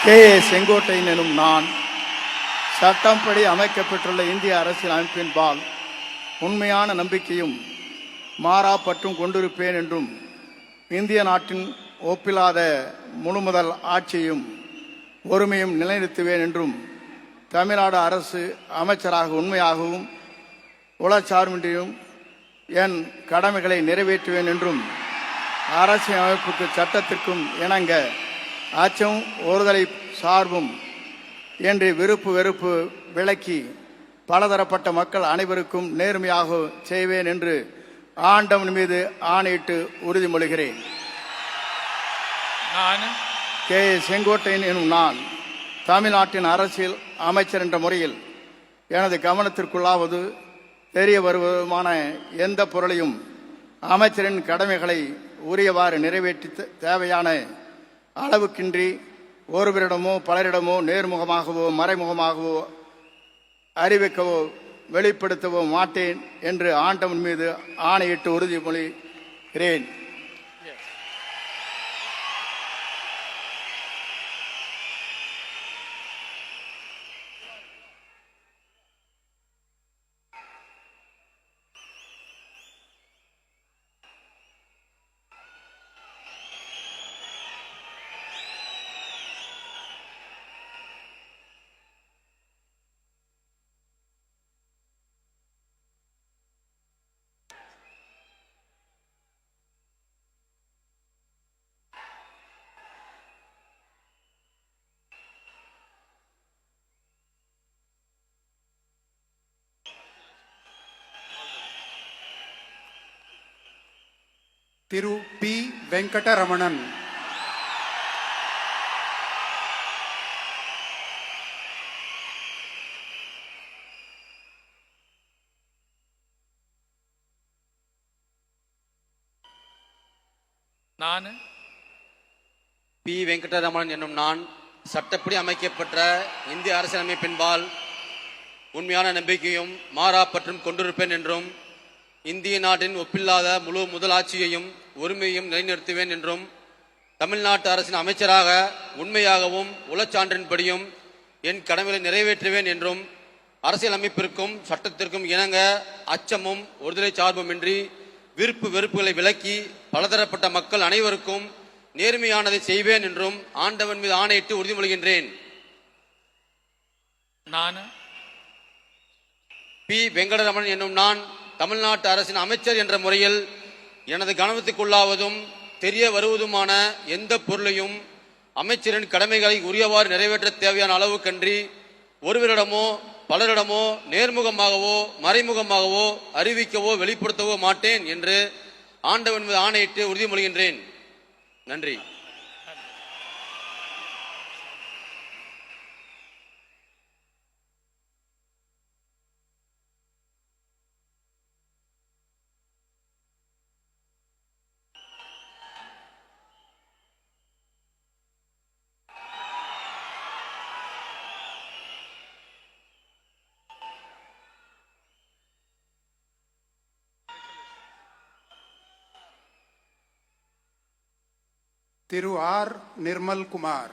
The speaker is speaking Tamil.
கே ஏ செங்கோட்டையன் எனும் நான் சட்டப்படி அமைக்கப்பட்டுள்ள இந்திய அரசியல் அமைப்பின்பால் உண்மையான நம்பிக்கையும் மாறா பற்றும் கொண்டிருப்பேன் என்றும் இந்திய நாட்டின் ஒப்பில்லாத முழுமுதல் ஆட்சியும் ஒருமையும் நிலைநிறுத்துவேன் என்றும் தமிழ்நாடு அரசு அமைச்சராக உண்மையாகவும் உளச்சார்பின்றியும் என் கடமைகளை நிறைவேற்றுவேன் என்றும் அரசியல் அமைப்புக்கு சட்டத்திற்கும் இணங்க அச்சம் ஒருதலை சார்பும் என்று விருப்பு வெறுப்பு விலக்கி பலதரப்பட்ட மக்கள் அனைவருக்கும் நேர்மையாக செய்வேன் என்று ஆண்டவன் மீது ஆணையிட்டு உறுதிமொழிகிறேன். நான் கே ஏ செங்கோட்டையன் எனும் நான் தமிழ்நாட்டின் அரசியல் அமைச்சர் என்ற முறையில் எனது கவனத்திற்குள்ளாவது தெரிய வருவதுமான எந்த பொருளையும் அமைச்சரின் கடமைகளை உரியவாறு நிறைவேற்றி தேவையான அளவுக்கின்றி ஒருவரிடமோ பலரிடமோ நேர்முகமாகவோ மறைமுகமாகவோ அறிவிக்கவோ வெளிப்படுத்தவோ மாட்டேன் என்று ஆண்டவன் மீது ஆணையிட்டு உறுதிமொழிகிறேன். திரு பி வெங்கடரமணன். நான் பி வெங்கடரமணன் என்னும் நான் சட்டப்படி அமைக்கப்பட்ட இந்திய அரசியலமைப்பின்பால் உண்மையான நம்பிக்கையும் மாறா பற்றும் கொண்டிருப்பேன் என்றும் இந்திய நாட்டின் ஒப்பில்லாத முழு முதலாட்சியையும் ஒருமையையும் நிலைநிறுத்துவேன் என்றும் தமிழ்நாட்டு அரசின் அமைச்சராக உண்மையாகவும் உளச்சான்றின்படியும் என் கடமைகளை நிறைவேற்றுவேன் என்றும் அரசியல் அமைப்பிற்கும் சட்டத்திற்கும் இணங்க அச்சமும் ஒருதலை சார்புமின்றி விருப்பு வெறுப்புகளை விலக்கி பலதரப்பட்ட மக்கள் அனைவருக்கும் நேர்மையானதை செய்வேன் என்றும் ஆண்டவன் மீது ஆணையிட்டு உறுதிமொழிகின்றேன். நான் பி வெங்கடரமணன் என்னும் நான் தமிழ்நாட்டு அரசின் அமைச்சர் என்ற முறையில் எனது கவனத்துக்குள்ளாவதும் தெரிய வருவதுமான எந்த பொருளையும் அமைச்சரின் கடமைகளை உரியவாறு நிறைவேற்ற தேவையான அளவுக்கன்றி ஒருவரிடமோ பலரிடமோ நேர்முகமாகவோ மறைமுகமாகவோ அறிவிக்கவோ வெளிப்படுத்தவோ மாட்டேன் என்று ஆண்டவன் மீது ஆணையிட்டு உறுதிமொழிகின்றேன். நன்றி. திரு ஆர் நிர்மல் குமார்.